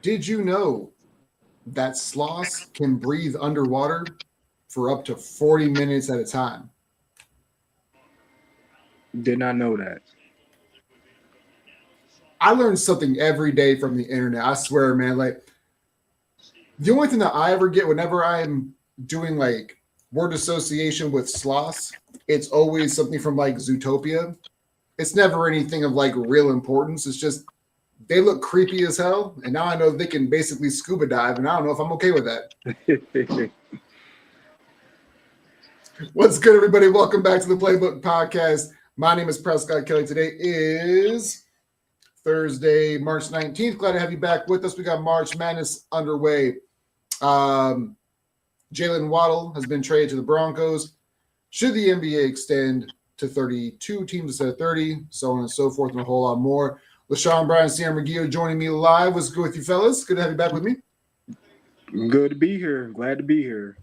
Did you know that sloths can breathe underwater for up to 40 minutes at a time? Did not know that. I learn something every day from the internet. I swear, man. Like the only thing that I ever get whenever I'm doing like word association with sloths, it's always something from like Zootopia. It's never anything of like real importance. It's just they look creepy as hell, and now I know they can basically scuba dive, and I don't know if I'm okay with that. What's good, everybody? Welcome back to the Playbook Podcast. My name is Prescott Kelly. Today is Thursday, March 19th. Glad to have you back with us. We got March Madness underway. Jalen Waddle has been traded to the Broncos. Should the NBA extend to 32 teams instead of 30? So on and so forth, and a whole lot more. LaShawn Bryan, Sierra McGee joining me live. What's good with you, fellas? Good to have you back with me. Good to be here. Glad to be here.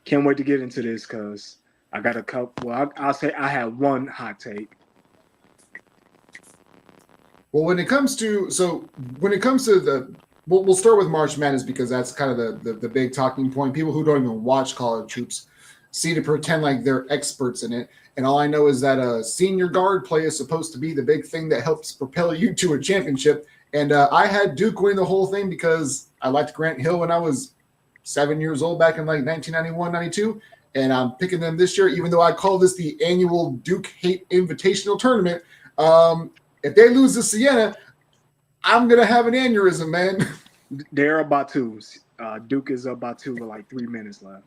Can't wait to get into this because I got a couple. Well, I'll say I have one hot take. Well, when it comes to the we'll start with March Madness because that's kind of the big talking point. People who don't even watch college hoops see to pretend like they're experts in it. And all I know is that a senior guard play is supposed to be the big thing that helps propel you to a championship. And I had Duke win the whole thing because I liked Grant Hill when I was 7 years old back in like 1991, 92. And I'm picking them this year, even though I call this the annual Duke Hate Invitational Tournament. If they lose to Siena, I'm going to have an aneurysm, man. They're about to. Duke is up by 2 with like 3 minutes left.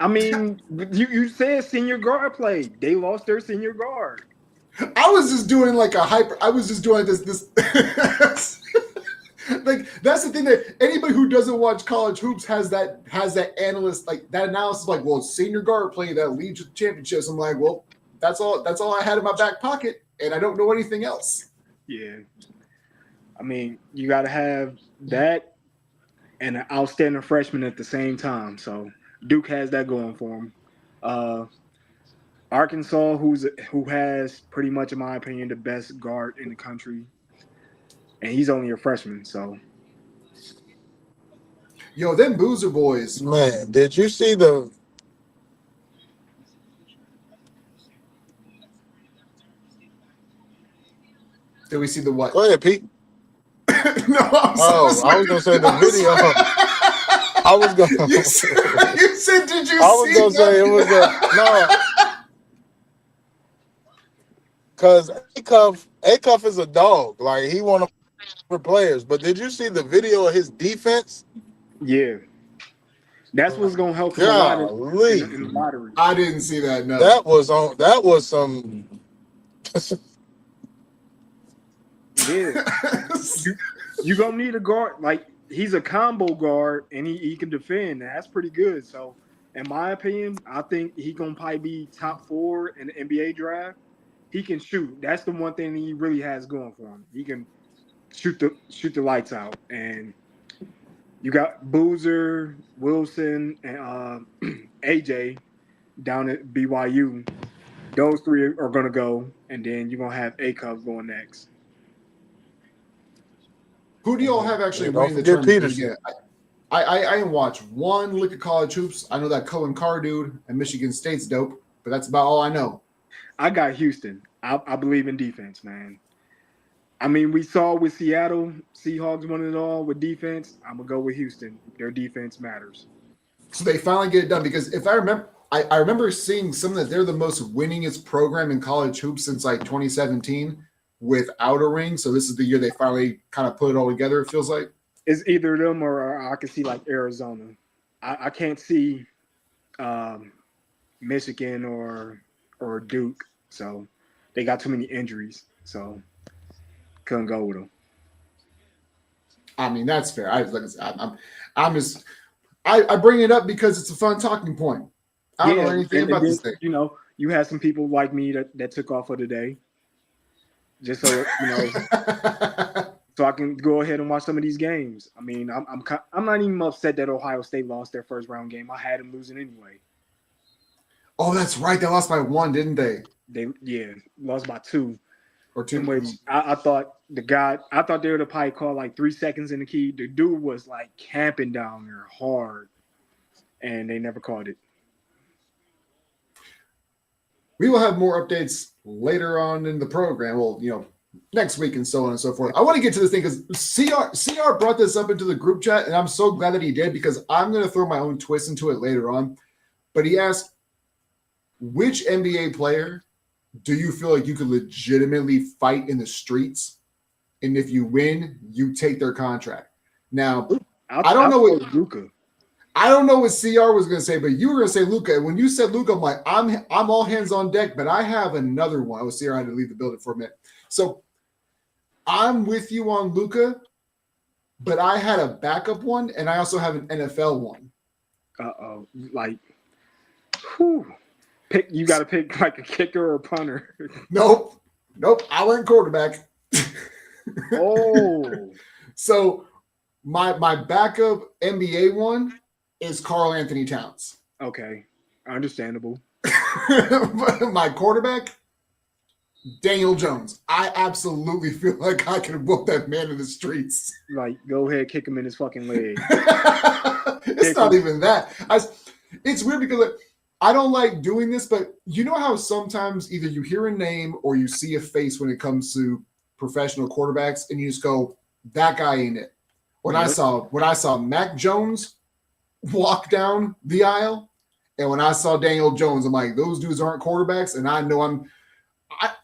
I mean, you said senior guard play. They lost their senior guard. I was just doing like I was just doing this like that's the thing that anybody who doesn't watch college hoops has that analyst like that analysis like, well, senior guard play that leads to championships. I'm like, well, that's all I had in my back pocket, and I don't know anything else. Yeah. I mean, you got to have that and an outstanding freshman at the same time. So Duke has that going for him. Arkansas, who has pretty much, in my opinion, the best guard in the country, and he's only a freshman. So, yo, them Boozer boys, man. Did you see the? Did we see the what? Go ahead, Pete. No, I'm Oh, I was gonna say the video. I was gonna. You said did you I was see gonna say it was no. Because Acuff is a dog. Like he one of the players. But did you see the video of his defense? yeah, that's what's going to help him a lot in the lottery. I didn't see that. No, That was some. Yeah, you gonna need a guard. Like he's a combo guard and he can defend. That's pretty good. So, in my opinion, I think he gonna probably be top 4 in the NBA draft. He can shoot. That's the one thing he really has going for him. He can shoot the lights out. And you got Boozer, Wilson, and AJ down at BYU. Those 3 are gonna go, and then you're gonna have Acuff going next. who do y'all have actually winning the tournament? Again? I ain't watched one lick of college hoops. I know that Cohen Carr dude at Michigan State's dope, but that's about all I know. I got Houston. I believe in defense, man. I mean, we saw with Seattle, Seahawks won it all with defense. I'm going to go with Houston. Their defense matters. So they finally get it done because if I remember, I remember seeing some that they're the most winningest program in college hoops since like 2017 without a ring. So this is the year they finally kind of put it all together, it feels like. It's either them or I can see like Arizona. I can't see Michigan or Duke. So they got too many injuries. So couldn't go with them. I mean, that's fair. I bring it up because it's a fun talking point. I don't know anything about this thing. You know, you had some people like me that took off for the day. Just so so I can go ahead and watch some of these games. I mean, I'm not even upset that Ohio State lost their first round game. I had them losing anyway. Oh, that's right. They lost by 1, didn't they? They lost by 2. or 2. I'm waiting. I thought they would have probably called like 3 seconds in the key. The dude was like camping down there hard, and they never called it. We will have more updates later on in the program. Well, next week and so on and so forth. I want to get to this thing because CR brought this up into the group chat, and I'm so glad that he did because I'm going to throw my own twist into it later on. But he asked, which NBA player do you feel like you could legitimately fight in the streets? And if you win, you take their contract. Now, I don't know what Luka. I don't know what CR was going to say, but you were going to say Luka. When you said Luka, I'm like, I'm all hands on deck, but I have another one. Oh, CR had to leave the building for a minute. So I'm with you on Luka, but I had a backup one, and I also have an NFL one. Like, whew. You got to pick like a kicker or a punter. Nope. I went quarterback. Oh. So my backup NBA one is Karl Anthony Towns. Okay. Understandable. My quarterback, Daniel Jones. I absolutely feel like I could whoop that man in the streets. Like, go ahead, kick him in his fucking leg. It's not even that. It's weird because I don't like doing this, but you know how sometimes either you hear a name or you see a face when it comes to professional quarterbacks, and you just go, "That guy ain't it." When I saw Mac Jones walk down the aisle, and when I saw Daniel Jones, I'm like, those dudes aren't quarterbacks, and I know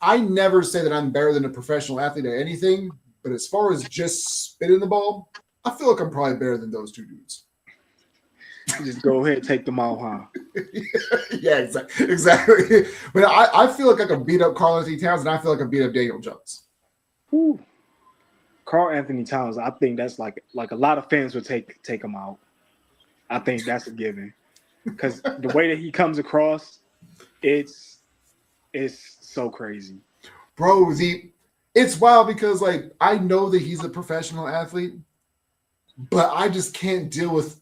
I never say that I'm better than a professional athlete at anything, but as far as just spitting the ball, I feel like I'm probably better than those two dudes. Just go ahead, take them out, huh? Yeah, exactly. But I feel like I can beat up Karl Anthony Towns, and I feel like I beat up Daniel Jones. Ooh. Karl Anthony Towns, I think that's like a lot of fans would take him out. I think that's a given because the way that he comes across, it's so crazy, bro. It's wild because like I know that he's a professional athlete, but I just can't deal with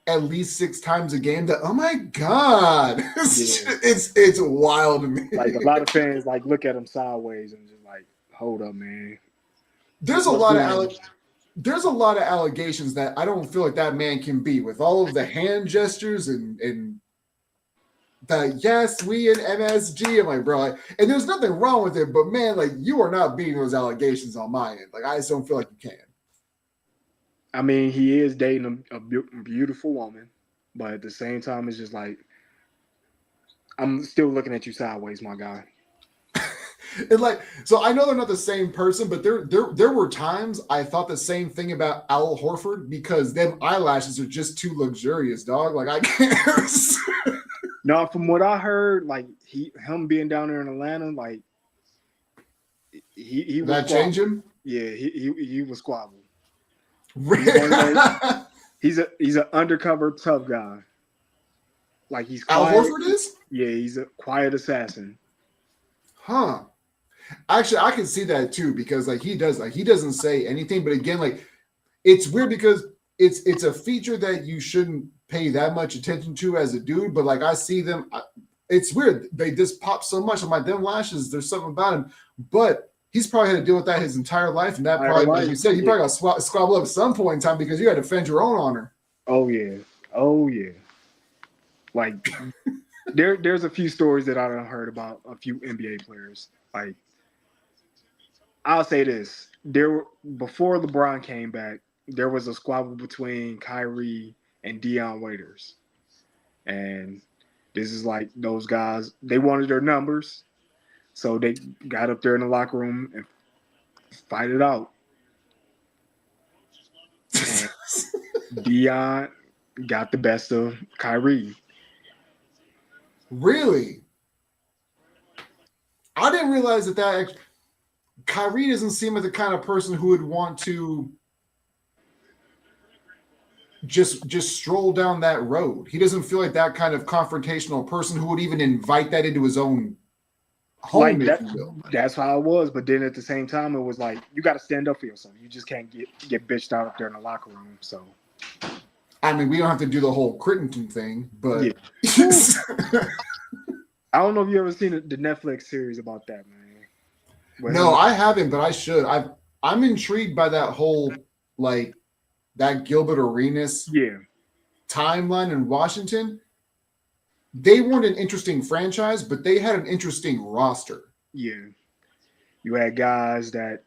at least 6 times a game that, oh my God, it's wild to me. Like a lot of fans like look at him sideways and just like, hold up, man. There's a lot of allegations that I don't feel like that man can beat with all of the hand gestures and the yes, we in MSG. I'm like, bro, and there's nothing wrong with it, but man, like you are not beating those allegations on my end. Like I just don't feel like you can. I mean, he is dating a beautiful woman, but at the same time, it's just like I'm still looking at you sideways, my guy. And like, so I know they're not the same person, but there were times I thought the same thing about Al Horford because them eyelashes are just too luxurious, dog. Like I can't. No, from what I heard, like him being down there in Atlanta, like he was that change him. Yeah, he was squabble. Really? He's an undercover tough guy. Like he's quiet. Al Horford is? Yeah, he's a quiet assassin. Huh. Actually, I can see that too because like he doesn't say anything, but again, like it's weird because it's a feature that you shouldn't pay that much attention to as a dude, but like I see them, it's weird. They just pop so much. I'm like, them lashes, there's something about him, but he's probably had to deal with that his entire life, and that probably, like you said, you probably got squabble up at some point in time because you got to defend your own honor. Oh yeah. Like there's a few stories that I done heard about a few NBA players. Like I'll say this: before LeBron came back, there was a squabble between Kyrie and Dion Waiters, and this is like those guys. They wanted their numbers. So they got up there in the locker room and fight it out. And Dion got the best of Kyrie. Really? I didn't realize that Kyrie doesn't seem like the kind of person who would want to just stroll down that road. He doesn't feel like that kind of confrontational person who would even invite that into his own home, like that's how it was, but then at the same time, it was like you got to stand up for yourself. You just can't get bitched out up there in the locker room. So, I mean, we don't have to do the whole Crittenton thing, but I don't know if you ever seen the Netflix series about that, man. No, I haven't, but I should. I'm intrigued by that whole like that Gilbert Arenas timeline in Washington. They weren't an interesting franchise, but they had an interesting roster. Yeah. You had guys that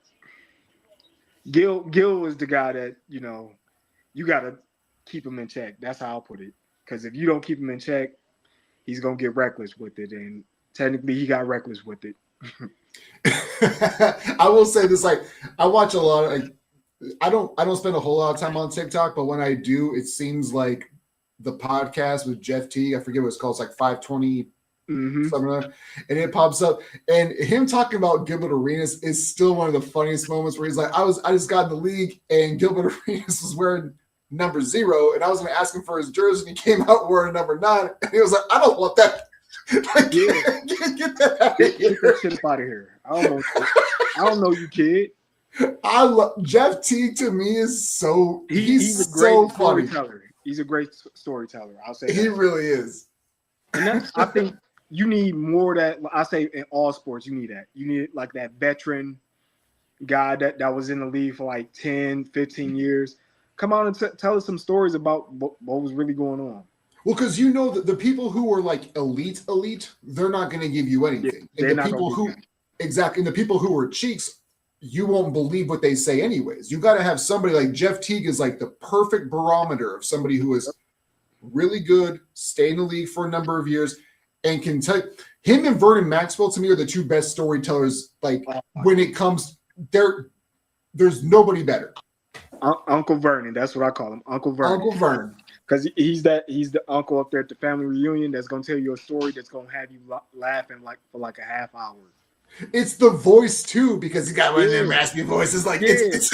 Gil is the guy that, you gotta keep him in check. That's how I'll put it. Because if you don't keep him in check, he's gonna get reckless with it. And technically he got reckless with it. I will say this, like I watch a lot of I don't spend a whole lot of time on TikTok, but when I do, it seems like the podcast with Jeff T, I forget what it's called, it's like 520 something like that, and it pops up, and him talking about Gilbert Arenas is still one of the funniest moments where he's like, I just got in the league and Gilbert Arenas was wearing number 0, and I was going to ask him for his jersey, and he came out wearing number 9, and he was like, I don't want that. Like, get that out of here. Get that shit out of here. I don't know you, kid. I love Jeff T. To me is so he's a great so storyteller. funny. He's a great storyteller. I'll say he really is. And I think you need more of that. I say in all sports, you need that. You need like that veteran guy that was in the league for like 10, 15 years. Come on and tell us some stories about what was really going on. Well, because you know that the people who are like elite, they're not going to give you anything. Yeah, and the people who exactly, and the people who are cheeks, you won't believe what they say anyways. You got to have somebody like Jeff Teague is like the perfect barometer of somebody who is really good, stay in the league for a number of years, and can tell him and Vernon Maxwell to me are the two best storytellers. Like when it comes there's nobody better. Uncle Vernon, that's what I call him, Uncle Vernon. Uncle Vernon. Because he's the uncle up there at the family reunion that's gonna tell you a story that's gonna have you laughing for like a half hour. It's the voice too, because he got one of them raspy voices. Like it's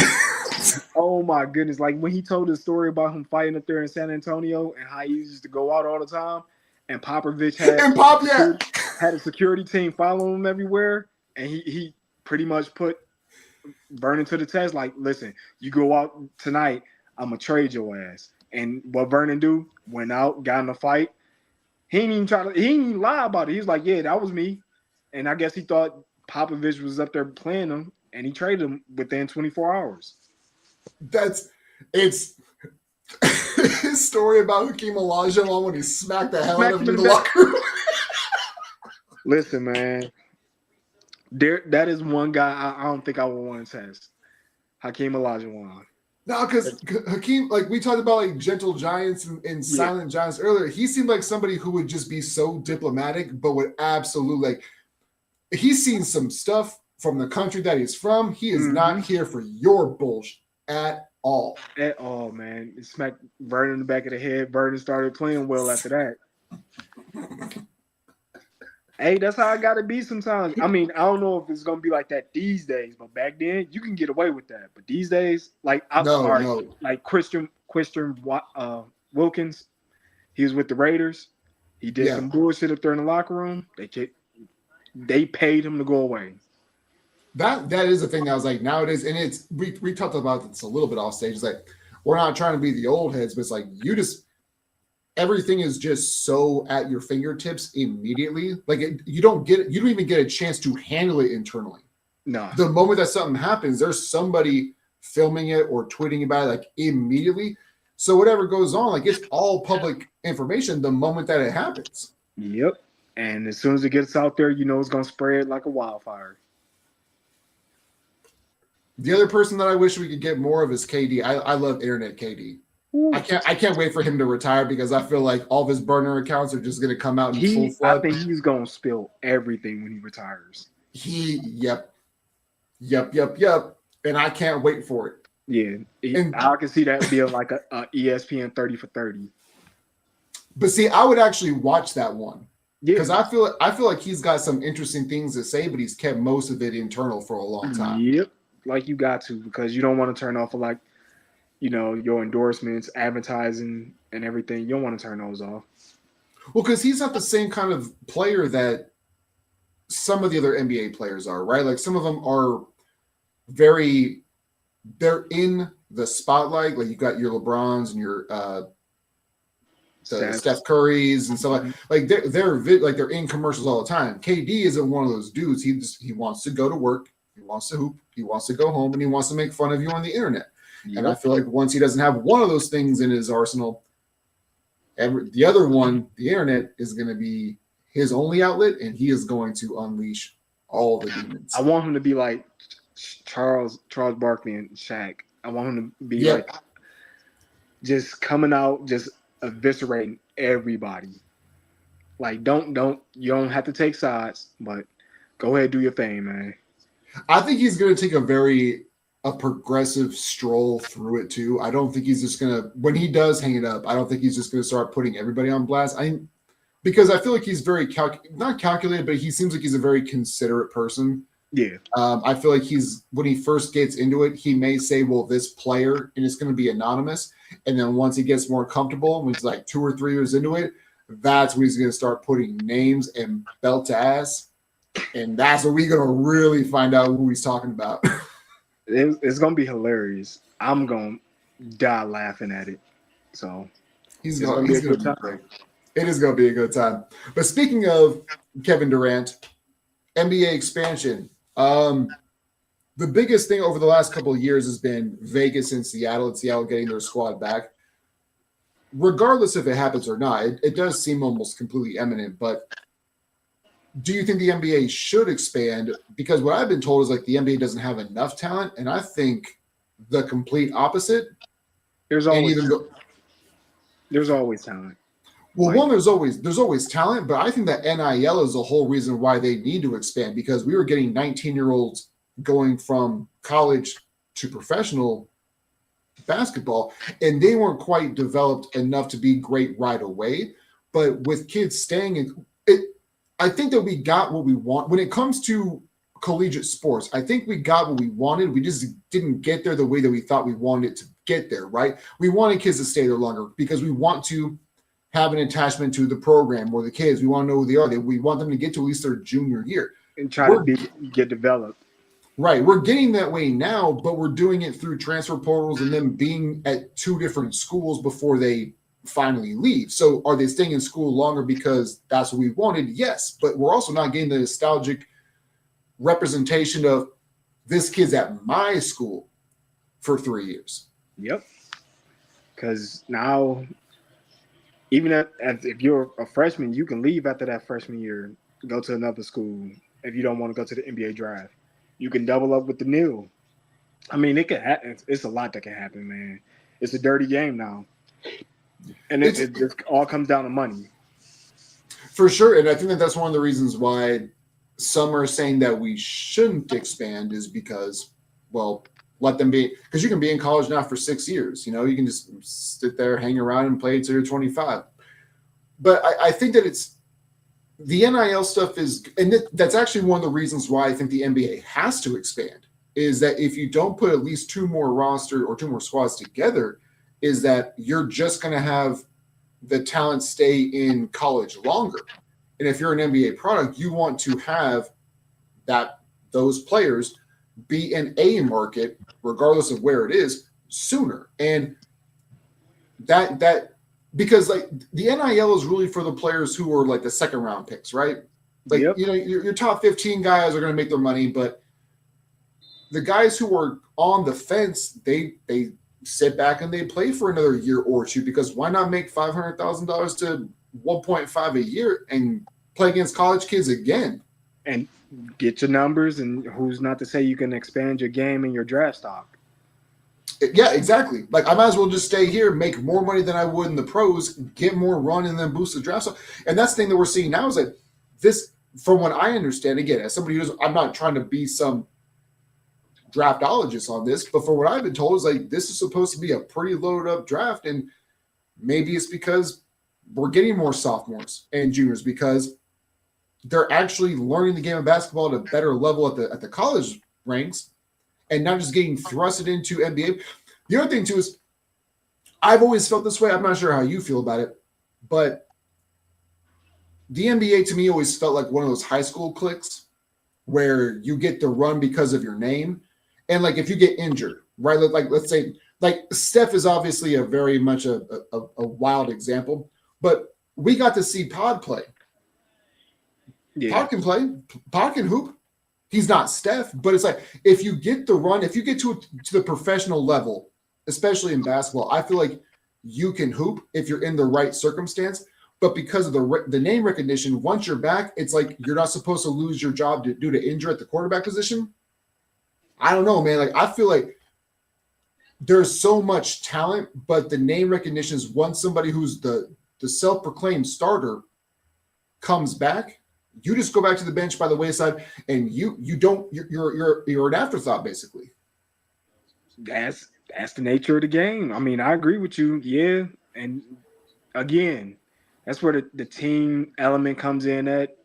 oh my goodness! Like when he told the story about him fighting up there in San Antonio and how he used to go out all the time, and Popovich had a security team following him everywhere, and he pretty much put Vernon to the test. Like, listen, you go out tonight, I'm gonna trade your ass. And what Vernon do? Went out, got in a fight. He didn't even lie about it. He was like, yeah, that was me. And I guess he thought Popovich was up there playing him, and he traded him within 24 hours. It's his story about Hakeem Olajuwon when he smacked the hell out of him in the locker room. Listen, man, that is one guy I don't think I would want to test. Hakeem Olajuwon. No, because Hakeem, like we talked about, like gentle giants and silent giants earlier. He seemed like somebody who would just be so diplomatic, but would absolutely like. He's seen some stuff from the country that he's from. He is not here for your bullshit at all. At all, man. It smacked Vernon in the back of the head. Vernon started playing well after that. Hey, that's how I got to be sometimes. I mean, I don't know if it's going to be like that these days, but back then, you can get away with that. But these days, like, like Christian Wilkins, he was with the Raiders. He did some bullshit up there in the locker room. They paid him to go away. That is the thing that was like nowadays, and it's we talked about this a little bit off stage. It's like we're not trying to be the old heads, but it's like everything is just so at your fingertips immediately. Like you don't even get a chance to handle it internally. No. The moment that something happens, there's somebody filming it or tweeting about it like immediately. So whatever goes on, like it's all public information the moment that it happens. Yep. And as soon as it gets out there, you know it's gonna spread like a wildfire. The other person that I wish we could get more of is KD. I love internet KD. I can't wait for him to retire because I feel like all of his burner accounts are just going to come out in full flood. I think he's going to spill everything when he retires. Yep. And I can't wait for it. Yeah, I can see that being like a ESPN 30 for 30. But see, I would actually watch that one. Yeah, because I feel like he's got some interesting things to say, but he's kept most of it internal for a long time. Yep, like you got to, because you don't want to turn off of like, you know, your endorsements, advertising, and everything. You don't want to turn those off. Well, because he's not the same kind of player that some of the other NBA players are, right? Like some of them are they're in the spotlight. Like you got your LeBrons and your Steph Currys and stuff like they're in commercials all the time. KD isn't one of those dudes. He wants to go to work He wants to hoop. He wants to go home, and he wants to make fun of you on the internet. Yep. And I feel like once he doesn't have one of those things in his arsenal, the other one, the internet, is going to be his only outlet, and he is going to unleash all the demons. I want him to be like Charles Barkley and Shaq. I want him to be like just coming out, just eviscerating everybody. Like, you don't have to take sides, but go ahead, do your thing, man. I think he's going to take a progressive stroll through it too. I don't think he's just going to, when he does hang it up, I don't think he's just going to start putting everybody on blast. Because I feel like he's very not calculated, but he seems like he's a very considerate person. Yeah. I feel like when he first gets into it, he may say, well, this player, and it's going to be anonymous. And then once he gets more comfortable, when he's like 2 or 3 years into it, that's when he's going to start putting names and belt to ass. And that's when we're going to really find out who he's talking about. It's going to be hilarious. I'm going to die laughing at it. So he's going to be a good time. It is going to be a good time. But speaking of Kevin Durant, NBA expansion. The biggest thing over the last couple of years has been Vegas and Seattle getting their squad back. Regardless if it happens or not, it does seem almost completely imminent. But do you think the NBA should expand? Because what I've been told is like the NBA doesn't have enough talent, and I think the complete opposite. There's always talent. Well, there's always talent, but I think that NIL is the whole reason why they need to expand, because we were getting 19-year-olds going from college to professional basketball, and they weren't quite developed enough to be great right away. But with kids staying in it, I think that we got what we want. When it comes to collegiate sports, I think we got what we wanted. We just didn't get there the way that we thought we wanted it to get there, right? We wanted kids to stay there longer because we want to have an attachment to the program or the kids. We want to know who they are. We want them to get to at least their junior year. And try to get developed. Right. We're getting that way now, but we're doing it through transfer portals and them being at 2 different schools before they finally leave. So are they staying in school longer because that's what we wanted? Yes. But we're also not getting the nostalgic representation of this kid's at my school for 3 years. Yep. Because now, even if you're a freshman, you can leave after that freshman year, go to another school if you don't want to go to the NBA draft. You can double up with the NIL. I mean, it can happen. It's a lot that can happen, man. It's a dirty game now. And it just all comes down to money. For sure. And I think that that's one of the reasons why some are saying that we shouldn't expand is because, well, let them be. Because you can be in college now for 6 years. You know, you can just sit there, hang around, and play until you're 25. But I think that the NIL stuff is, and that's actually one of the reasons why I think the NBA has to expand, is that if you don't put at least 2 more roster or 2 more squads together, is that you're just going to have the talent stay in college longer. And if you're an NBA product, you want to have those players be in a market, regardless of where it is, sooner. And that because like the NIL is really for the players who are like the second round picks, right? Like, you know, your top 15 guys are going to make their money, but the guys who are on the fence, they sit back and they play for another year or 2, because why not make $500,000 to 1.5 a year and play against college kids again? And get your numbers, and who's not to say you can expand your game and your draft stock? Yeah, exactly. Like, I might as well just stay here, make more money than I would in the pros, get more run, and then boost the draft stock. And that's the thing that we're seeing now is that this, from what I understand, again, as somebody who's, I'm not trying to be some draftologist on this, but for what I've been told is like this is supposed to be a pretty loaded up draft, and maybe it's because we're getting more sophomores and juniors because they're actually learning the game of basketball at a better level at the college ranks and not just getting thrusted into NBA. The other thing too is I've always felt this way. I'm not sure how you feel about it, but the NBA to me always felt like one of those high school cliques where you get the run because of your name. And like if you get injured, right? Like let's say like Steph is obviously a very much a wild example, but we got to see Pod play. Yeah. Pod can play. Pod can hoop. He's not Steph, but it's like if you get the run, if you get to the professional level, especially in basketball, I feel like you can hoop if you're in the right circumstance. But because of the name recognition, once you're back, it's like you're not supposed to lose your job due to injury at the quarterback position. I don't know, man. Like I feel like there's so much talent, but the name recognition is once somebody who's the self-proclaimed starter comes back, you just go back to the bench by the wayside, and you're an afterthought basically. That's the nature of the game. I mean, I agree with you. Yeah, and again, that's where the team element comes in at.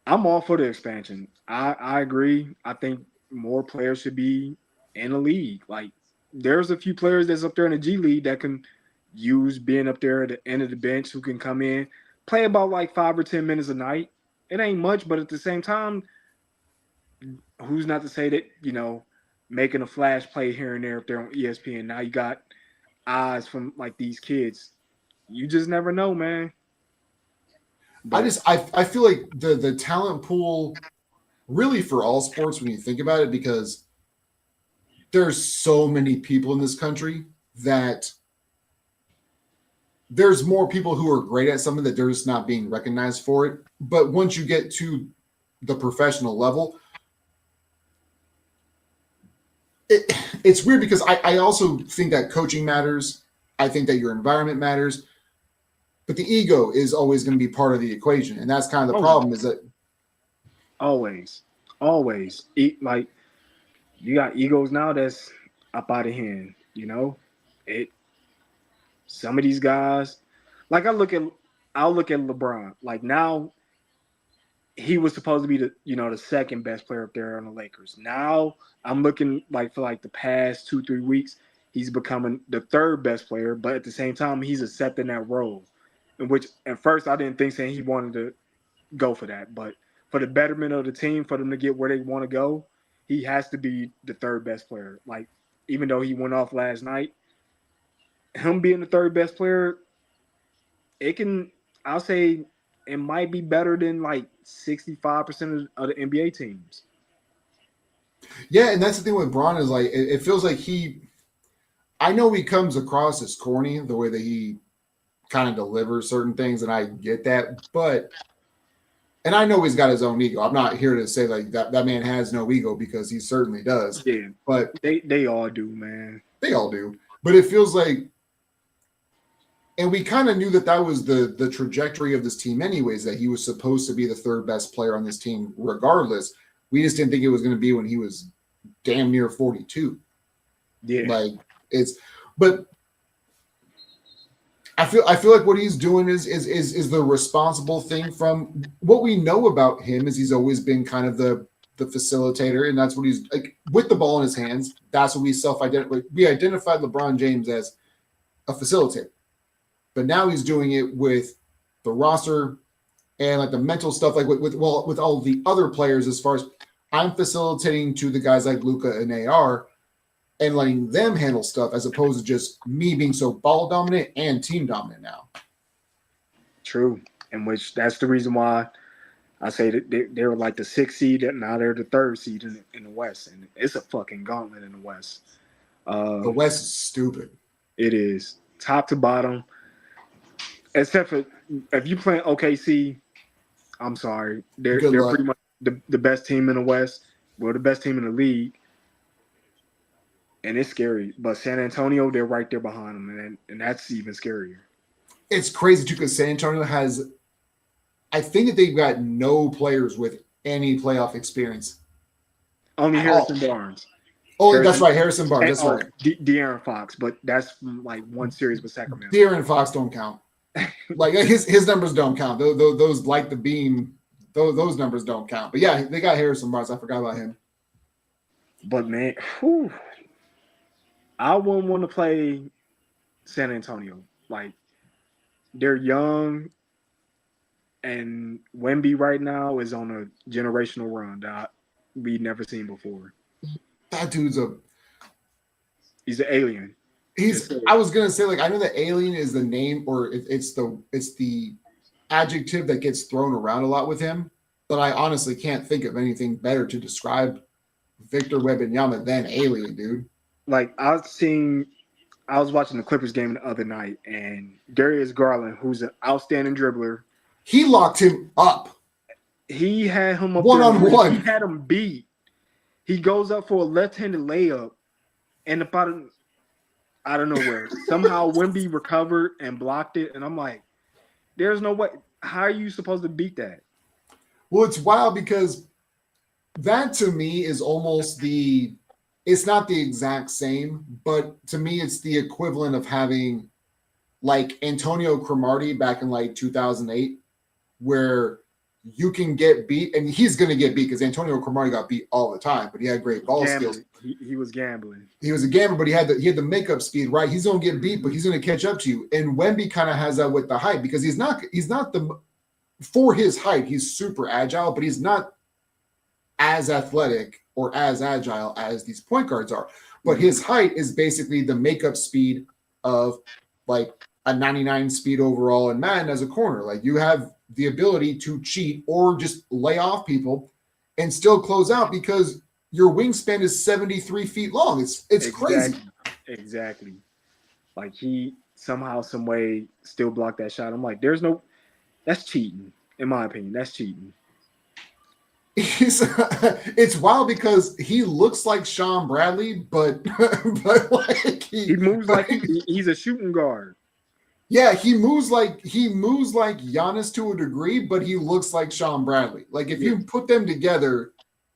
I'm all for the expansion. I agree. I think more players should be in the league. Like, there's a few players that's up there in the G League that can use being up there at the end of the bench, who can come in, play about like 5 or 10 minutes a night. It ain't much, but at the same time, who's not to say that, making a flash play here and there if they're on ESPN. Now you got eyes from like these kids. You just never know, man. But I feel like the talent pool really for all sports when you think about it, because there's so many people in this country that there's more people who are great at something that they're just not being recognized for it. But once you get to the professional level, it's weird because I also think that coaching matters. I think that your environment matters. But the ego is always going to be part of the equation. And that's kind of the problem is that always. Like, you got egos now that's up out of hand, Some of these guys, like I'll look at LeBron. Like, now he was supposed to be the second best player up there on the Lakers. Now I'm looking like for like the past 2-3 weeks, he's becoming the third best player, but at the same time, he's accepting that role. In which at first I didn't think saying he wanted to go for that, but for the betterment of the team, for them to get where they want to go, he has to be the third best player. Like, even though he went off last night, him being the third best player, I'll say it might be better than like 65% of the NBA teams. Yeah, and that's the thing with Braun is like it feels like I know he comes across as corny the way that he kind of delivers certain things, and I get that, and I know he's got his own ego. I'm not here to say like that man has no ego, because he certainly does. Yeah, but they all do, man. They all do. But it feels like, and we kind of knew that was the trajectory of this team anyways, that he was supposed to be the third best player on this team regardless. We just didn't think it was going to be when he was damn near 42. Yeah. But I feel like what he's doing is the responsible thing. From what we know about him is he's always been kind of the facilitator, and that's what he's like with the ball in his hands. That's what we identified LeBron James as a facilitator. But now he's doing it with the roster and like the mental stuff, like with all the other players, as far as I'm facilitating to the guys like Luka and AR and letting them handle stuff, as opposed to just me being so ball dominant and team dominant now. True. In which that's the reason why I say that they were like the 6th seed, and now they're the 3rd seed in the West. And it's a fucking gauntlet in the West. The West is stupid. It is. Top to bottom. Except for if you play OKC, I'm sorry. They're pretty much the best team in the West. Well, the best team in the league. And it's scary. But San Antonio, they're right there behind them. And that's even scarier. It's crazy, too, because San Antonio has – I think that they've got no players with any playoff experience. Only Harrison Barnes. Oh, that's right, Harrison Barnes. That's right. De'Aaron Fox, but that's from like one series with Sacramento. De'Aaron Fox don't count. Like his numbers don't count. Those like the beam, those numbers don't count. But yeah, they got Harrison Barnes. I forgot about him. But man, I wouldn't want to play San Antonio. Like, they're young, and Wemby right now is on a generational run that we've never seen before. That dude's he's an alien. I was gonna say, like, I know that alien is the name, or it's the adjective that gets thrown around a lot with him. but I honestly can't think of anything better to describe Victor Wembanyama than alien, dude. Like I was watching the Clippers game the other night, and Darius Garland, who's an outstanding dribbler, He locked him up he had him up one there. on one. He had him beat. He goes up for a left-handed layup, and about out of nowhere, somehow Wemby recovered and blocked it. And I'm like, there's no way. How are you supposed to beat that? Well, it's wild because that to me is almost it's not the exact same, but to me it's the equivalent of having like Antonio Cromartie back in like 2008, where you can get beat, and he's going to get beat because Antonio Cromartie got beat all the time, but he had great ball skills. He was gambling. He was a gambler, but he had the makeup speed, right? He's going to get beat, but he's going to catch up to you. And Wemby kind of has that with the height because he's not for his height, he's super agile, but he's not as athletic or as agile as these point guards are. But his height is basically the makeup speed of like a 99 speed overall in Madden as a corner. Like you have the ability to cheat or just lay off people and still close out because your wingspan is 73 feet long. It's crazy. Exactly. Like he somehow, some way still blocked that shot. I'm like, that's cheating. In my opinion, that's cheating. It's wild because he looks like Sean Bradley, but like he moves like he's a shooting guard. Yeah, he moves like Giannis to a degree, but he looks like Sean Bradley. Like if you put them together,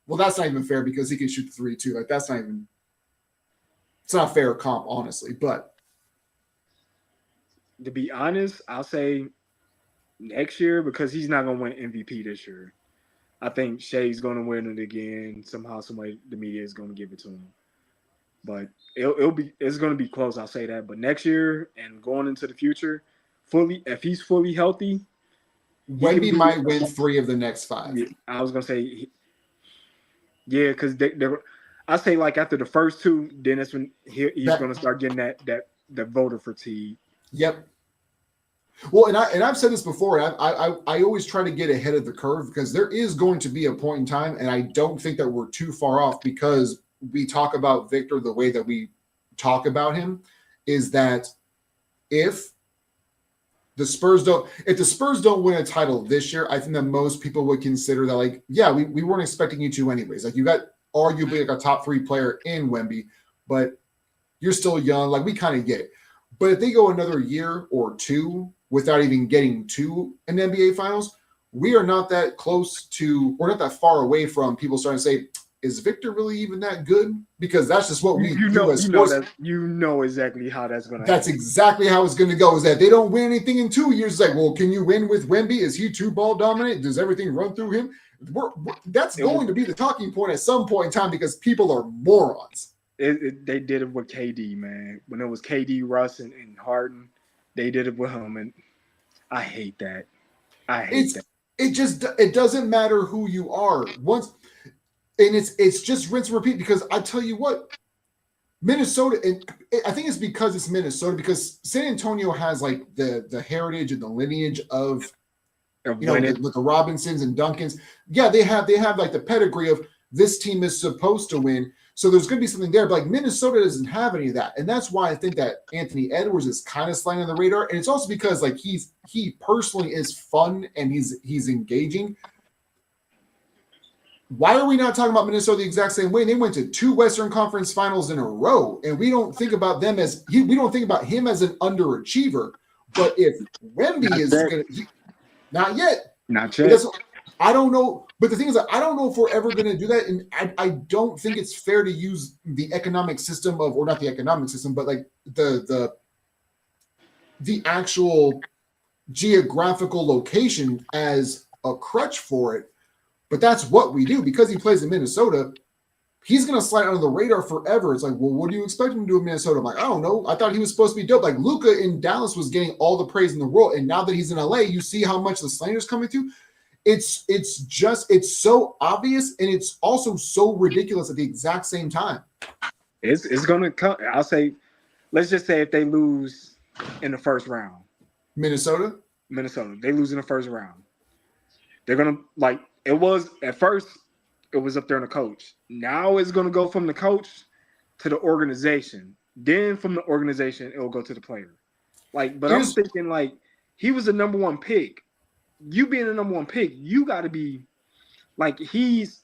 well, that's not even fair because he can shoot the 3 too. Like it's not fair comp, honestly. But to be honest, I'll say next year because he's not gonna win MVP this year. I think Shea's gonna win it again. Somehow, somebody, the media is gonna give it to him. But it's gonna be close. I'll say that. But next year and going into the future, if he's fully healthy, Wemby might win 3 of the next 5. Yeah, I was gonna say, because I say like after the first 2, then that's when he's gonna start getting that voter fatigue. Yep. Well, and I've said this before. I always try to get ahead of the curve because there is going to be a point in time, and I don't think that we're too far off because we talk about Victor the way that we talk about him is that if the Spurs don't win a title this year, I think that most people would consider that like, yeah, we weren't expecting you to anyways. Like you got arguably like a top 3 player in Wemby, but you're still young. Like we kind of get it. But if they go another year or 2 without even getting to an NBA Finals, we are not that close to, we're not that far away from people starting to say, is Victor really even that good? Because that's just what we do as sports. You know exactly how that's going to happen. That's exactly how it's going to go, is that they don't win anything in 2 years. It's like, well, can you win with Wemby? Is he 2-ball dominant? Does everything run through him? That's going to be the talking point at some point in time because people are morons. They did it with KD, man. When it was KD, Russ, and Harden, they did it with him, and I hate that. That. It doesn't matter who you are. And it's just rinse and repeat because I tell you what, Minnesota, and I think it's because it's Minnesota because San Antonio has like the heritage and the lineage of with the Robinsons and Duncans. Yeah, they have like the pedigree of this team is supposed to win. So there's going to be something there, but like Minnesota doesn't have any of that. And that's why I think that Anthony Edwards is kind of sliding on the radar. And it's also because like he personally is fun and he's engaging. Why are we not talking about Minnesota the exact same way? They went to 2 Western Conference Finals in a row, and we don't think about him as an underachiever. But if Wemby not yet. I don't know. But the thing is that I don't know if we're ever going to do that. And I don't think it's fair to use the economic system or not the economic system, but like the actual geographical location as a crutch for it. But that's what we do because he plays in Minnesota. He's going to slide under the radar forever. It's like, well, what do you expect him to do in Minnesota? I'm like, I don't know. I thought he was supposed to be dope. Like Luka in Dallas was getting all the praise in the world. And now that he's in LA, you see how much the slander's coming through. It's so obvious. And it's also so ridiculous at the exact same time. It's going to come. I'll say, let's just say if they lose in the first round. Minnesota, they lose in the first round. They're going to like, It was at first. It was up there on the coach. Now it's going to go from the coach to the organization. Then from the organization, it will go to the player. Like, but I'm thinking like he was the number one pick. You being the number one pick, you got to be like he's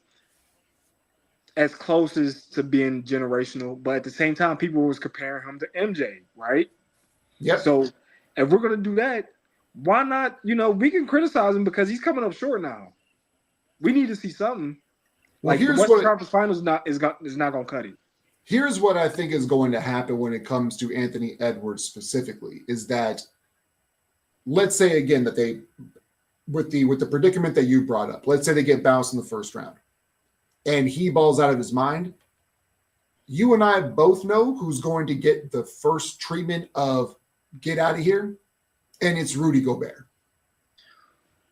as close as to being generational, but at the same time, people was comparing him to MJ, right? Yep. So if we're gonna do that, why not? We can criticize him because he's coming up short now. We need to see something. Well, like the Western Conference Finals is not gonna cut it. Here's what I think is going to happen when it comes to Anthony Edwards specifically is that, let's say again that they, with the predicament that you brought up, let's say they get bounced in the first round, and he balls out of his mind. You and I both know who's going to get the first treatment of get out of here, and it's Rudy Gobert.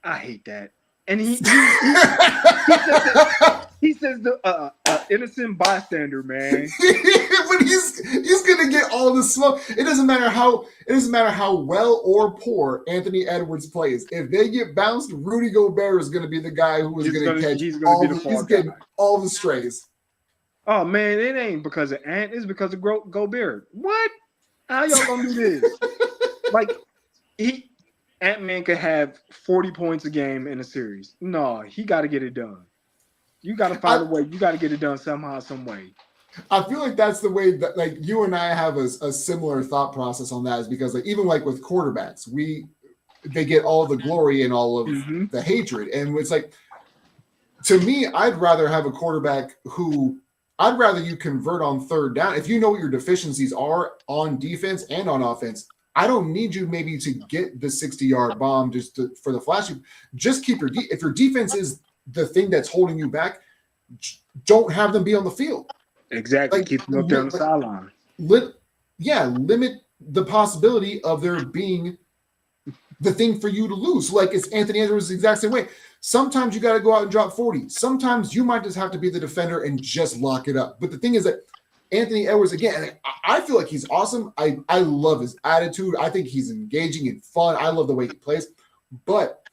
I hate that. And he says the innocent bystander, man. But he's gonna get all the smoke. It doesn't matter how well or poor Anthony Edwards plays. If they get bounced, Rudy Gobert is gonna be the guy who is gonna catch he's getting all the strays. Oh man, it ain't because of Ant, it's because of Gobert. What? How y'all gonna do this? Like Ant-Man could have 40 points a game in a series. No, he got to get it done. You got to find a way. You got to get it done somehow, some way. I feel like that's the way that like you and I have a similar thought process on that is because like even like with quarterbacks, they get all the glory and all of the hatred. And it's like, to me, I'd rather have a quarterback I'd rather you convert on third down. If you know what your deficiencies are on defense and on offense, I don't need you maybe to get the 60-yard bomb for the flash. Just keep if your defense is the thing that's holding you back, don't have them be on the field. Exactly. Like, keep them up there on the sideline. Limit the possibility of there being the thing for you to lose. Like it's Anthony Edwards the exact same way. Sometimes you got to go out and drop 40. Sometimes you might just have to be the defender and just lock it up. But the thing is that Anthony Edwards, again, I feel like he's awesome. I love his attitude. I think he's engaging and fun. I love the way he plays. But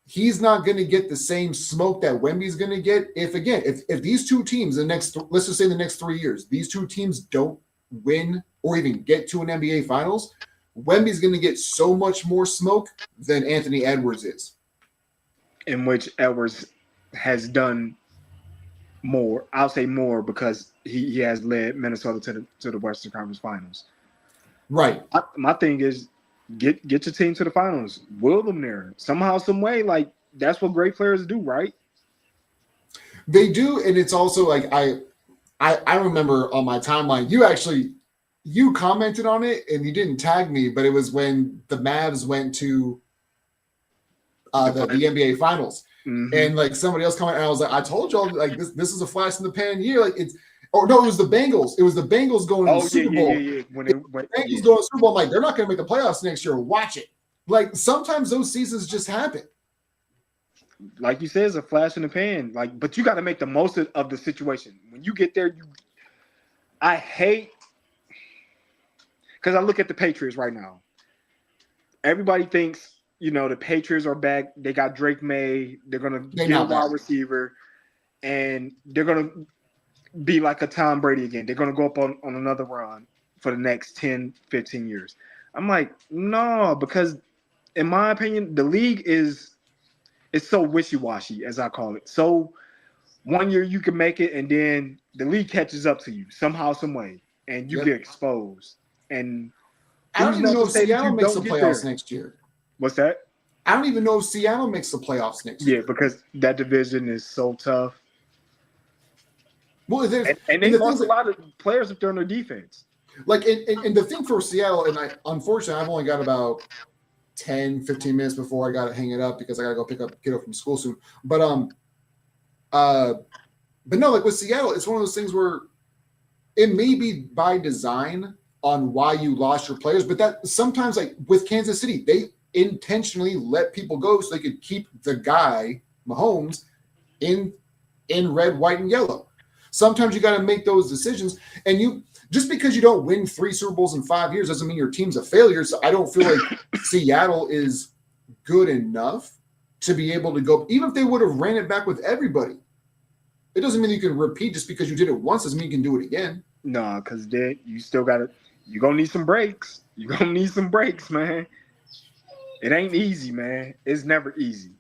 he's not going to get the same smoke that Wemby's going to get. If these two teams, let's just say in the next 3 years, these two teams don't win or even get to an NBA Finals, Wemby's going to get so much more smoke than Anthony Edwards is. In which Edwards has done more. I'll say more because he has led Minnesota to the Western Conference Finals. Right. My thing is get your team to the finals. Will them there somehow, some way. Like that's what great players do, right? They do, and it's also like I remember on my timeline. You commented on it and you didn't tag me, but it was when the Mavs went to the NBA Finals. And like somebody else commented, and I was like, I told y'all like this is a flash in the pan year. Like it was the Bengals. It was the Bengals going to the Super Bowl. When the Bengals going to the Super Bowl, I'm like, they're not going to make the playoffs next year. Watch it. Like sometimes those seasons just happen. Like you said, it's a flash in the pan. Like, but you got to make the most of the situation. When you get there, I hate because I look at the Patriots right now. Everybody thinks, the Patriots are back. They got Drake May. They're going to get a wide receiver. And they're going to be like a Tom Brady again. They're going to go up on another run for the next 10, 15 years. I'm like, no, because in my opinion, the league it's so wishy-washy, as I call it. So 1 year you can make it, and then the league catches up to you somehow, some way, and you get exposed. And I don't even know if Seattle makes the playoffs next year. What's that? I don't even know if Seattle makes the playoffs next year. Yeah, because that division is so tough. Well, and they lost a lot of players up there on their defense. Like, and the thing for Seattle, and unfortunately, I've only got about 10, 15 minutes before I got to hang it up because I got to go pick up kiddo from school soon. But no, like with Seattle, it's one of those things where it may be by design on why you lost your players, but that sometimes, like with Kansas City, they intentionally let people go so they could keep the guy Mahomes in red, white, and yellow. Sometimes you got to make those decisions, and just because you don't win 3 Super Bowls in 5 years doesn't mean your team's a failure. So I don't feel like Seattle is good enough to be able to go, even if they would have ran it back with everybody. It doesn't mean you can repeat just because you did it once doesn't mean you can do it again. No, because then you still got to, you're going to need some breaks. You're going to need some breaks, man. It ain't easy, man. It's never easy.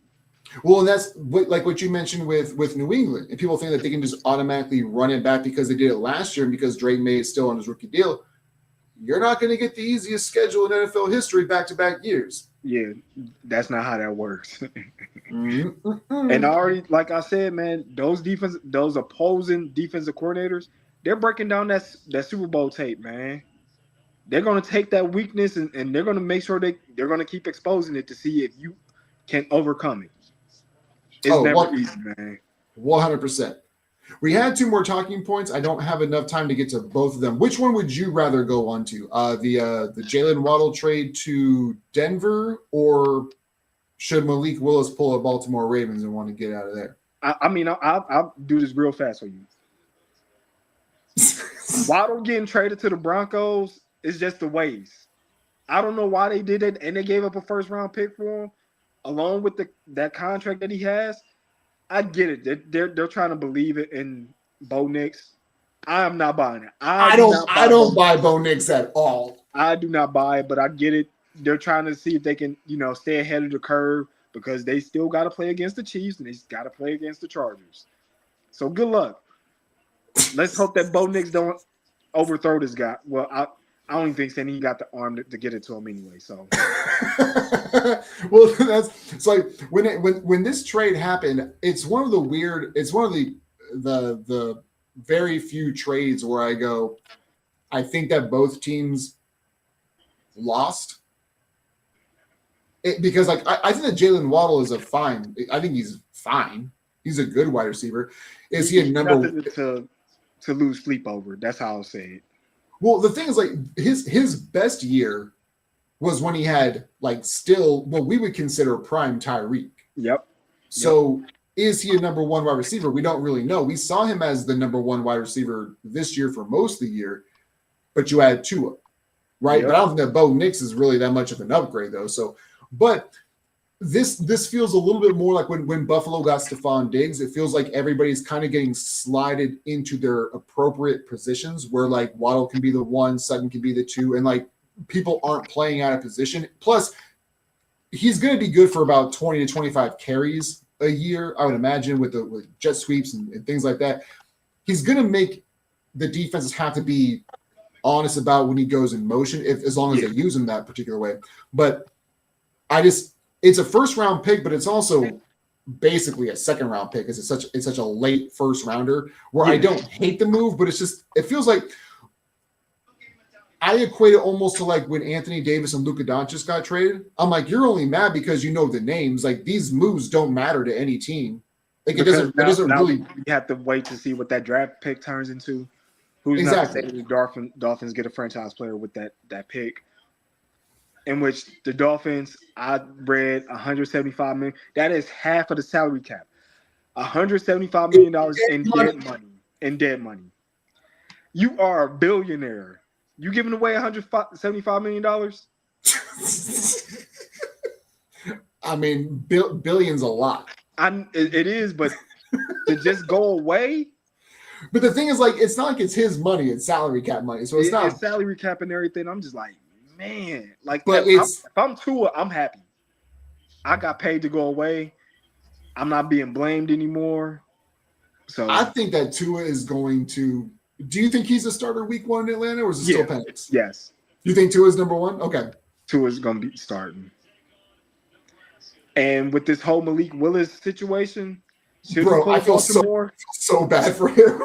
Well, and that's like what you mentioned with New England. And people think that they can just automatically run it back because they did it last year and because Drake May is still on his rookie deal. You're not going to get the easiest schedule in NFL history back-to-back years. Yeah, that's not how that works. And already, like I said, man, those opposing defensive coordinators, they're breaking down that Super Bowl tape, man. They're going to take that weakness and they're going to make sure they're going to keep exposing it to see if you can overcome it. It's never easy, man. 100%. We had two more talking points. I don't have enough time to get to both of them. Which one would you rather go on to? The Jalen Waddle trade to Denver, or should Malik Willis pull a Baltimore Ravens and want to get out of there? I'll do this real fast for you. Waddle getting traded to the Broncos is just a waste. I don't know why they did it, and they gave up a first-round pick for him, along with that contract that he has. I get it. They're trying to believe it in Bo Nix. I am not buying it. I don't buy Bo Nix at all. I do not buy it, but I get it. They're trying to see if they can, stay ahead of the curve because they still got to play against the Chiefs and they got to play against the Chargers. So good luck. Let's hope that Bo Nix don't overthrow this guy. Well, I don't even think he got the arm to get it to him anyway. So, well, it's like when this trade happened, it's one of the very few trades where I go, I think that both teams lost. Because I think that Jalen Waddle is fine. I think he's fine. He's a good wide receiver. Is he a number to lose sleep over? That's how I'll say it. Well, the thing is, like, his best year was when he had still what we would consider prime Tyreek. Yep. So is he a number one wide receiver? We don't really know. We saw him as the number one wide receiver this year for most of the year, but you had Tua, right? Yep. But I don't think that Bo Nix is really that much of an upgrade, though. So, but this feels a little bit more like when Buffalo got Stephon Diggs. It feels like everybody's kind of getting slided into their appropriate positions where Waddle can be the 1, Sutton can be the 2, and people aren't playing out of position. Plus, he's going to be good for about 20 to 25 carries a year, I would imagine, with jet sweeps and things like that. He's going to make the defenses have to be honest about when he goes in motion, as long as they use him that particular way. But it's a first-round pick, but it's also basically a second-round pick because it's such a late first-rounder where I don't hate the move, but it feels like I equate it almost to when Anthony Davis and Luka Doncic got traded. I'm like, you're only mad because you know the names. These moves don't matter to any team. It doesn't really. You have to wait to see what that draft pick turns into. Who's exactly. not to say the Dolphins get a franchise player with that pick? In which the Dolphins, I read $175 million. That is half of the salary cap. $175 million in dead money. You are a billionaire. You giving away $175 million? I mean, billions a lot. It is, but to just go away. But the thing is, it's not like it's his money; it's salary cap money. So it's not salary cap and everything. I'm just like, man, if I'm Tua, I'm happy. I got paid to go away. I'm not being blamed anymore. So I think that Tua is going to. Do you think he's a starter week 1 in Atlanta, or is it still Penix? Yes. You think Tua is number 1? Okay. Tua is going to be starting. And with this whole Malik Willis situation, I feel so bad for him.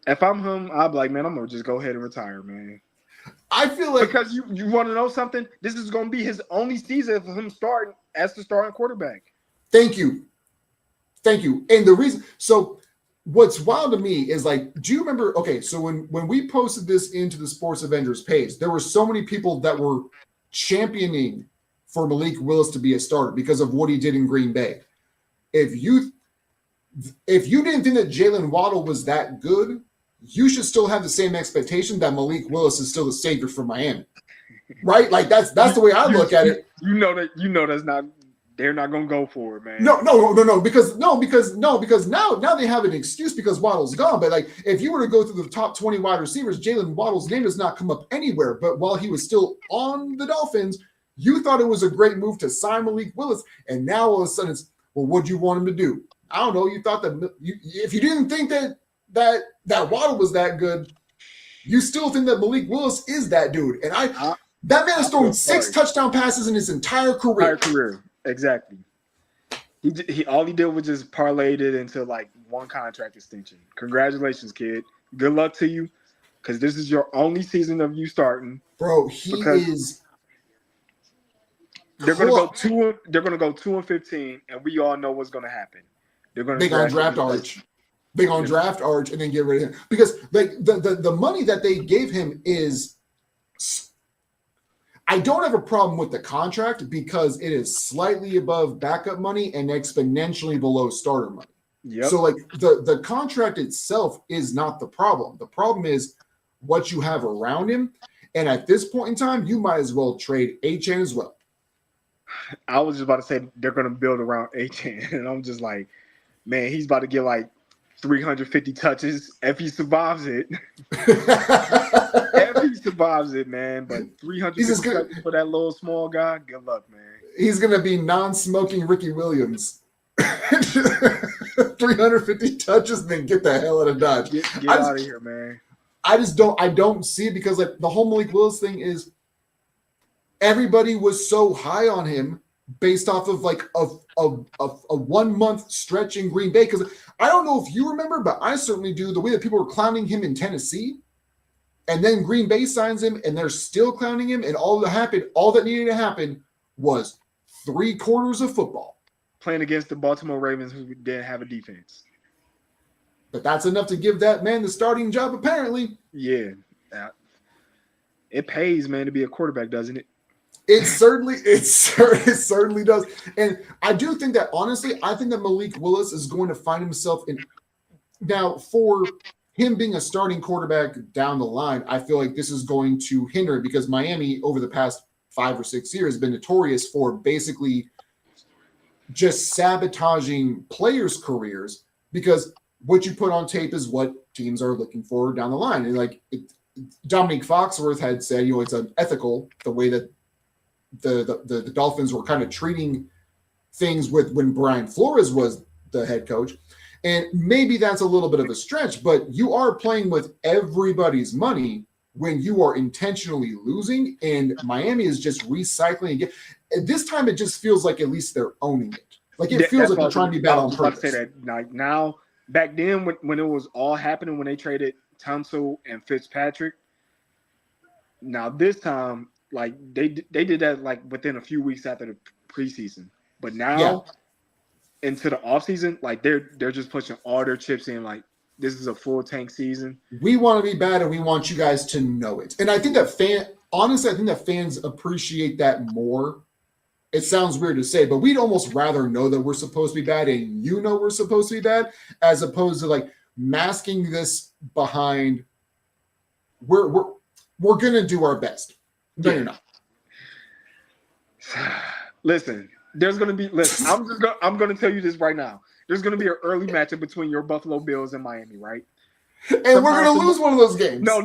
If I'm him, I'll be like, man, I'm going to just go ahead and retire, man. I feel like because you want to know something? This is going to be his only season of him starting as the starting quarterback. Thank you. And the reason, so what's wild to me is do you remember? Okay, so when we posted this into the Sports Avengers page, there were so many people that were championing for Malik Willis to be a starter because of what he did in Green Bay. If you didn't think that Jalen Waddle was that good, you should still have the same expectation that Malik Willis is still the savior for Miami, right? That's the way I look at it. You know that's not They're not gonna go for it, man. No, because now they have an excuse because Waddle's gone. But like, if you were to go through the top 20 wide receivers, Jalen Waddle's name does not come up anywhere. But while he was still on the Dolphins, you thought it was a great move to sign Malik Willis, and now all of a sudden it's, well, what'd you want him to do? I don't know. You thought that if you didn't think that Waddle was that good, you still think that Malik Willis is that dude. And that man has thrown 6 touchdown passes in his entire career. Exactly. He all he did was just parlayed it into like one contract extension. Congratulations, kid. Good luck to you, because this is your only season of you starting. Bro, They're gonna go 2-15, and we all know what's gonna happen. They're gonna draft Arch. Big on draft Arch and then get rid of him. Because like the money that they gave him is, I don't have a problem with the contract because it is slightly above backup money and exponentially below starter money. Yep. So like the contract itself is not the problem. The problem is what you have around him. And at this point in time, you might as well trade HN as well. I was just about to say they're going to build around HN, and I'm just like, man, he's about to get like 350 touches if he survives it. If he survives it, man. But 350 touches for that little small guy, good luck, man. He's going to be non-smoking Ricky Williams. 350 touches, and then get the hell out of Dodge. Get out of here, man. I don't see it because like the whole Malik Willis thing is everybody was so high on him based off of like a 1 month stretch in Green Bay. Because I don't know if you remember, but I certainly do, the way that people were clowning him in Tennessee, and then Green Bay signs him and they're still clowning him, and all that needed to happen was 3 quarters of football. Playing against the Baltimore Ravens, who didn't have a defense. But that's enough to give that man the starting job, apparently. Yeah. It pays, man, to be a quarterback, doesn't it? It certainly does. And I do think that, honestly, I think that Malik Willis is going to find himself in – now, for him being a starting quarterback down the line, I feel like this is going to hinder it because Miami, over the past 5 or 6 years, has been notorious for basically just sabotaging players' careers because – what you put on tape is what teams are looking for down the line. And like Dominique Foxworth had said, it's unethical the way that the Dolphins were kind of treating things with when Brian Flores was the head coach. And maybe that's a little bit of a stretch, but you are playing with everybody's money when you are intentionally losing, and Miami is just recycling again. At this time, it just feels like at least they're owning it. Like it feels like they're trying to be bad on purpose. Say that, like now, back then when it was all happening, when they traded Tunsil and Fitzpatrick, now this time, like they did that like within a few weeks after the preseason. But now into the offseason, like they're just pushing all their chips in, like this is a full tank season. We want to be bad and we want you guys to know it. And I think that fans appreciate that more. It sounds weird to say, but we'd almost rather know that we're supposed to be bad and we're supposed to be bad, as opposed to like masking this behind we're gonna do our best. No, you're not. Listen, I'm gonna tell you this right now. There's gonna be an early matchup between your Buffalo Bills and Miami, right? And we're gonna lose one of those games. No.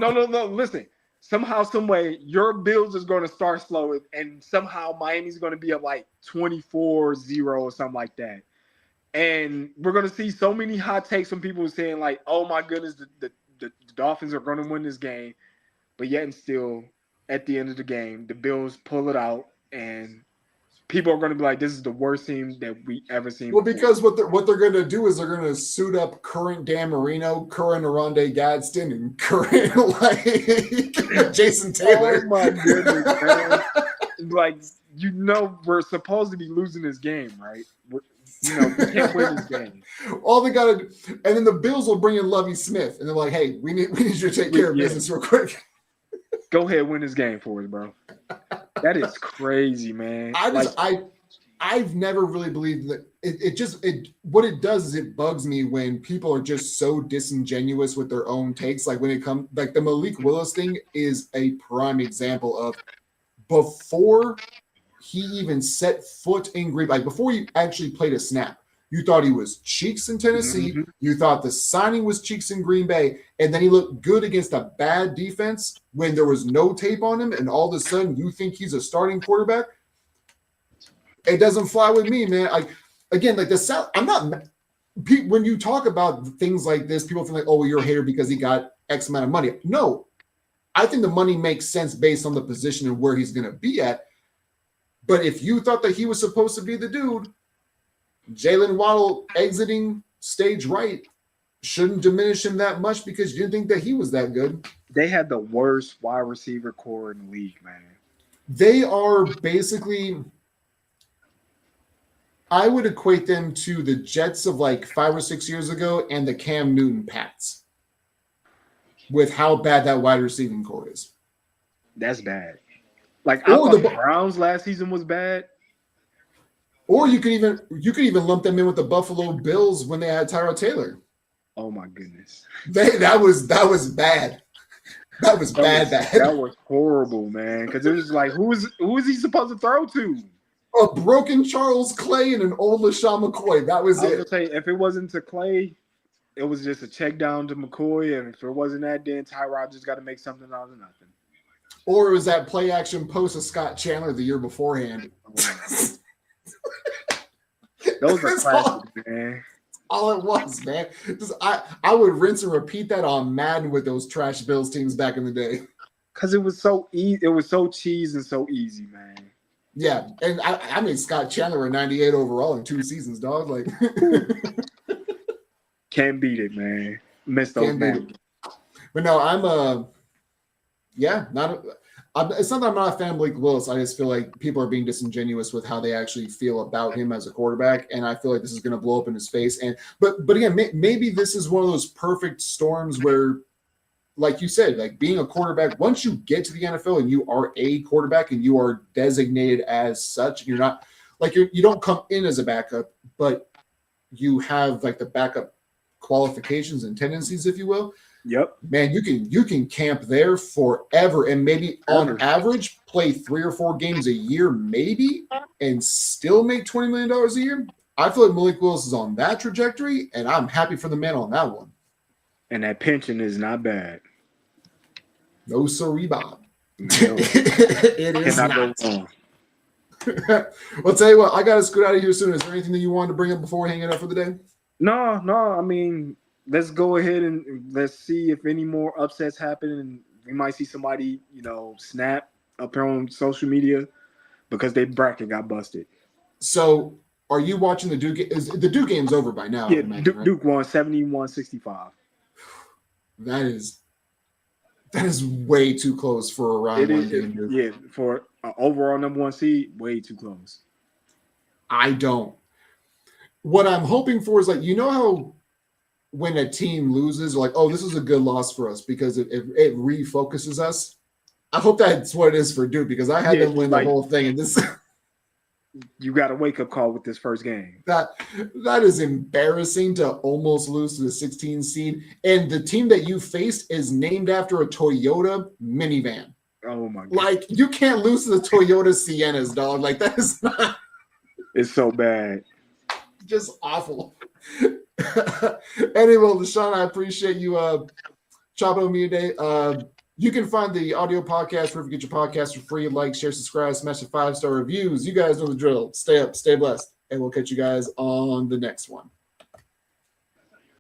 Listen. Somehow, some way, your Bills is going to start slow, and somehow Miami's going to be up like 24-0 or something like that. And we're going to see so many hot takes from people saying like, "Oh my goodness, the Dolphins are going to win this game," but yet and still, at the end of the game, the Bills pull it out, and people are going to be like, "This is the worst team that we ever seen." Well, because what they're going to do is they're going to suit up current Dan Marino, current Aronde Gadsden, and current like Jason Taylor. Oh my goodness, man! Like we're supposed to be losing this game, right? We can't win this game. All they got to do, and then the Bills will bring in Lovie Smith, and they're like, "Hey, we need you to take care of business real quick. Go ahead, win this game for us, bro." That is crazy, man. I've never really believed that what it does is it bugs me when people are just so disingenuous with their own takes. Like when it comes, like the Malik Willis thing is a prime example of before he even set foot in Green Bay, like before he actually played a snap, you thought he was cheeks in Tennessee. Mm-hmm. You thought the signing was cheeks in Green Bay. And then he looked good against a bad defense when there was no tape on him. And all of a sudden you think he's a starting quarterback. It doesn't fly with me, man. I'm not – when you talk about things like this, people feel like, oh, well, you're a hater because he got X amount of money. No. I think the money makes sense based on the position and where he's going to be at. But if you thought that he was supposed to be the dude, Jalen Waddle exiting stage right shouldn't diminish him that much because you didn't think that he was that good. They had the worst wide receiver core in the league, man. They are basically – I would equate them to the Jets of like 5 or 6 years ago and the Cam Newton Pats with how bad that wide receiving core is. That's bad. Like, I thought the Browns last season was bad. Or you could even lump them in with the Buffalo Bills when they had Tyrod Taylor. Oh my goodness, that was bad. That was bad. That was horrible, man. Because it was like, who is he supposed to throw to? A broken Charles Clay and an old LaShawn McCoy. That was it. I was gonna say, if it wasn't to Clay, it was just a check down to McCoy, and if it wasn't that, then Tyrod just got to make something out of nothing. Or it was that play action post of Scott Chandler the year beforehand. Those are classics, man. All it was, man. I would rinse and repeat that on Madden with those trash Bills teams back in the day. Because it was so easy. It was so cheese and so easy, man. Yeah, and I made Scott Chandler a 98 overall in 2 seasons, dog. Like, can't beat it, man. Missed those man. But no, it's not that I'm not a fan of Blake Willis. I just feel like people are being disingenuous with how they actually feel about him as a quarterback, and I feel like this is going to blow up in his face. But again, maybe this is one of those perfect storms where, like you said, like being a quarterback, once you get to the NFL and you are a quarterback and you are designated as such, you're not like you don't come in as a backup, but you have like the backup qualifications and tendencies, if you will. Yep. Man, you can camp there forever and maybe on average play 3 or 4 games a year, maybe, and still make $20 million a year. I feel like Malik Willis is on that trajectory, and I'm happy for the man on that one. And that pension is not bad. No, sorry, Bob. No. It is not. Well, tell you what, I got to scoot out of here soon. Is there anything that you wanted to bring up before hanging up for the day? No. I mean, let's go ahead and let's see if any more upsets happen, and we might see somebody, snap up here on social media because their bracket got busted. So, are you watching the Duke? Is the Duke game's over by now? Yeah, imagine, right? Duke won 71-65. That is way too close for a round one game. Dude. Yeah, for an overall number 1 seed, way too close. I don't. What I'm hoping for is how when a team loses, like, oh, this is a good loss for us because it refocuses us. I hope that's what it is for Duke because I had them win the whole thing, and this. You got a wake-up call with this first game. That is embarrassing to almost lose to the 16 seed. And the team that you faced is named after a Toyota minivan. Oh, my God. Like, you can't lose to the Toyota Siennas, dog. Like, that is not. It's so bad. Just awful. Anyway, LaShawn, I appreciate you chopping with me today. You can find the audio podcast wherever you get your podcasts for free. Like, share, subscribe, smash the 5-star reviews. You guys know the drill. Stay up, stay blessed, and we'll catch you guys on the next one.